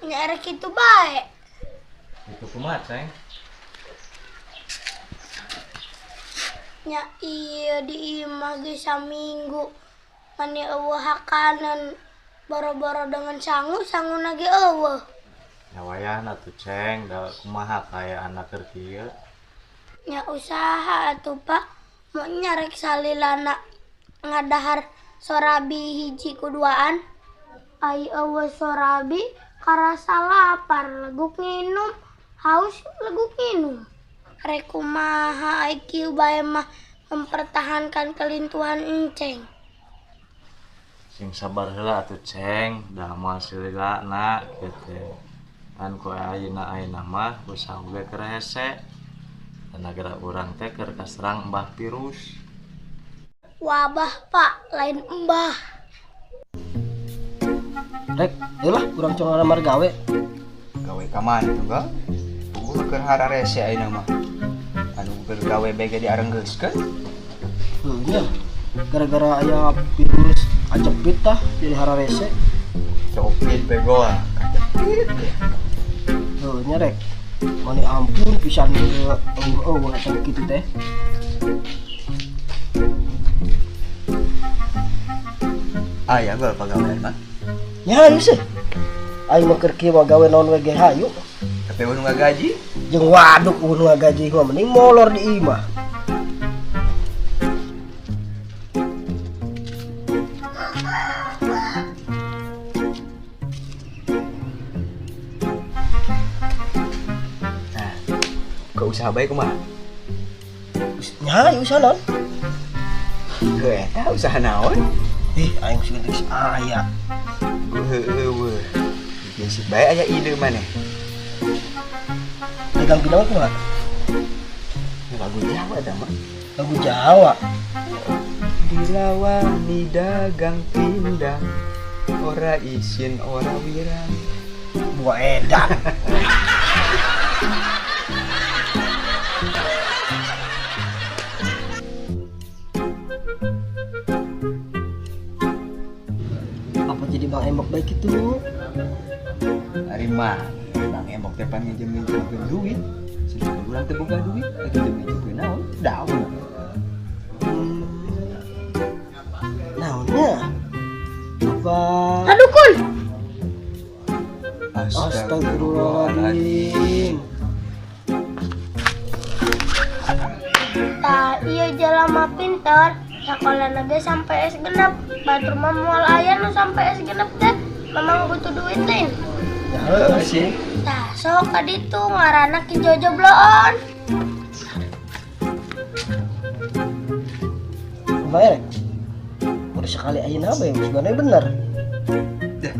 Nyerek itu baik. Itu kumat, Ceng. Nya iya di imah ge saminggu. Mani eueuh hakanan boro-boro dengan sangu nage eueuh. Ya wayahna tuh, Ceng, da kumaha kayak anak keur kieu. Nya usaha atuh Pak. Mau nyarek salilana ngadahar sorabi hiji kuduaan. Ai eueuh sorabi karasa lapar leguk nginum, haus leguk nginum. Rek kumaha IQ bae mah mempertahankan kelintuhan enceng. Sing sabar heula atuh, Ceng, da moal sililana kitu. Kan ku ayeuna mah usaha ge keur hese. Tenaga urang teh keur kaserang embah virus. Wabah Pak, lain embah. Rek, ayolah urang coba ngelamar gawe. Gawe ka mana tuh, Gal? Kudu keur hararese ayeuna mah. Anu keur gawe bege diarenggeuskeun. Nya, gara-gara aya virus acepit tah jadi hararese. Copit bego ah, kacepit. Nya rek, mani ampun pisan ke eueuh atuh kitu teh. Aya Gal pagawean mah. Nya ieu sih. Aing mah keur kieu mah gawe naon we ge hayu. Tapi anu ngagaji, Jeung waduk nu ngagaji mah mending molor di imah. nah, ke usaha bae kumaha? Nya ieu usaha naon? Heuh eta usaha naon? Ih, aing sih geus aya. Heueuh. Biasa bae aya ide maneh. Dagang pinaon kumaha? Lagu Jawa dah mah. Lagu Jawa. Dilawani dagang pindang, ora isin ora wirang. Buah edan. Apa jadi Bang Embok baik itu? Ari mah Bang Embok teh pan nginjem-nginjemkeun duit. Sedangkan urang teh boga duit, lagi nginjemkeun naon? Daun. Naonnya? Apa? Aduh kun. Astagfirullahaladzim. Tah iya jalama pinter. Sakola nage sampai S genep. Batur mah moal aya nu sampai S genep teh. Memang butuh duit lain. Ya heuh sih. Tah sok ka ditu ngaranna Ki Jojo Bloon. Bayar. Udah sekali ayeuna bae sebenarnya bener. Dah,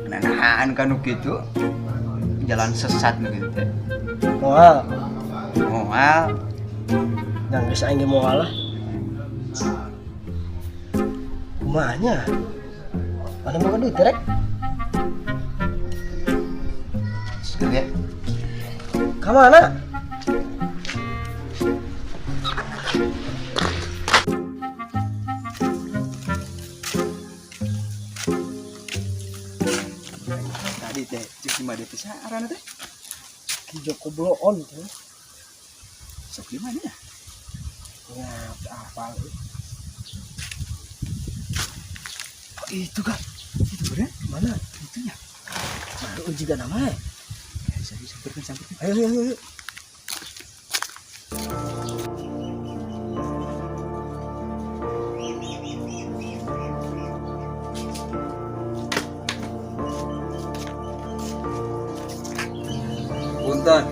nanahan kanu kitu. Jalan sesat nu kitu teh. Moal. Moal. Dan geus aing ge moal lah. Kumanya? Mana boga duit rek? Sekali. Ka mana? Tadi teh cek di mana teh sarana teh? Ki Joko Bloon tuh. Sok di mana ya? Ya, apa? Itu kan. Itu bener? Mana? Itunya. Aduh juga nama. Saya samperin. Ayo, ayo, ayo. Punten.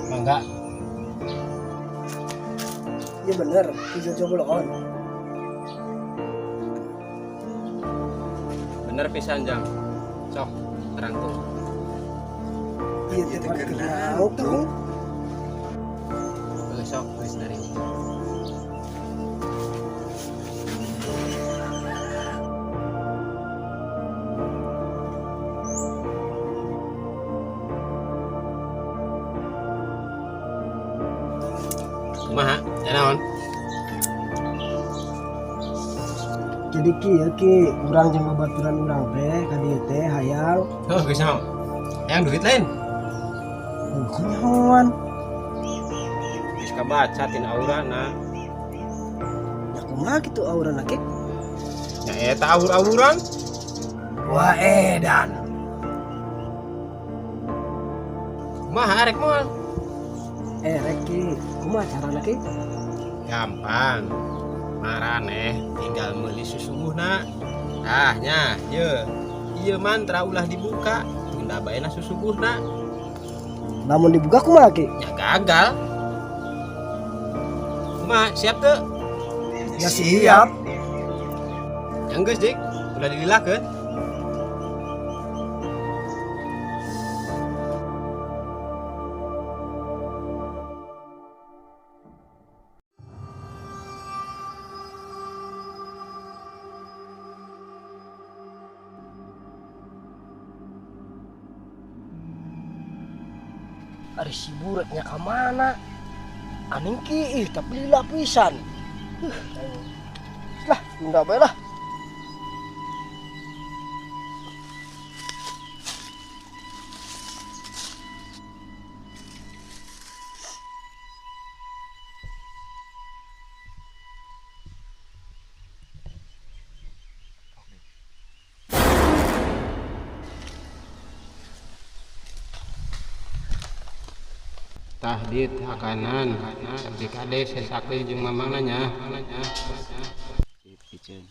Mangga. Iya bener, Ki Jojo Bloon. Bener pisan Jang. Sok, terang tuh. Iya, teh kenal tuh. Boleh sok, tulis dari ini. Kumaha? Janaon? Jadi ki urang jeung babaturan urang teh ka dieu teh hayang Oh, geus naon? Yang duit lain. kunyahoan. Geus kabaca tina aurana. Ya kumaha kitu aurana ke? Ya eta aur-auran. Wah edan. Kumaha arek moal? Rek ki, kumaha carana ki? Gampang. Maraneh tinggal meuli susubuhna. Ah nya, ieu mantra ulah dibuka, tunda bae susubuhna. Lamun dibuka kumaha ki? Ya gagal. Kumaha siap teu? Ya siap. Yang geus dik, ulah dililakeun. Ari si bureknya ka mana? Aning ki tapi lila pisan. Lah, tunda bae lah. Tah di kanan, di kade sesakli jeung mamang nanya. Piceun.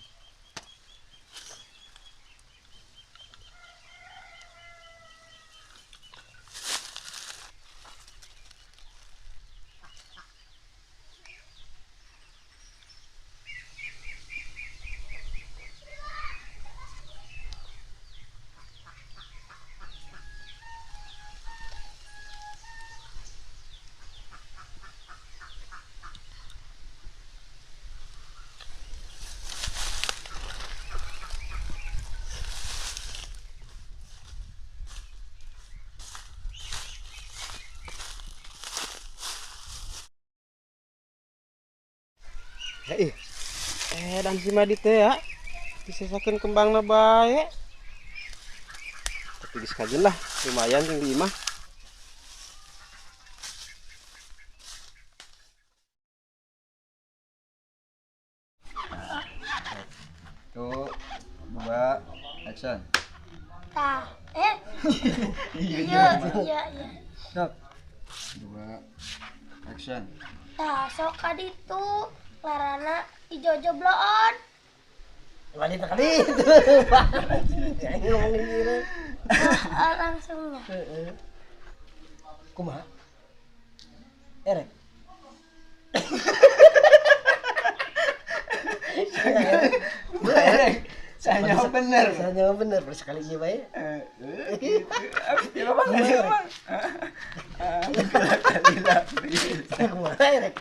Dan si Madi teh ya disesakeun kembangna bae. Tapi geus kajen lah, lumayan jeung di imah. Tuh, 2, action. Tah, iya. Sok. 2, action. Tah, sok ka ditu. Larana ijo-jo bloon. Wanita kali itu. Jangan ngomongin gitu. Langsungnya. Kumaha? Rek. Saya nyawa bener. Saya nyawa bener bersekali aja bae. Abis dia apa nggak sih, Bang? Kali lah. Kumaha Rek?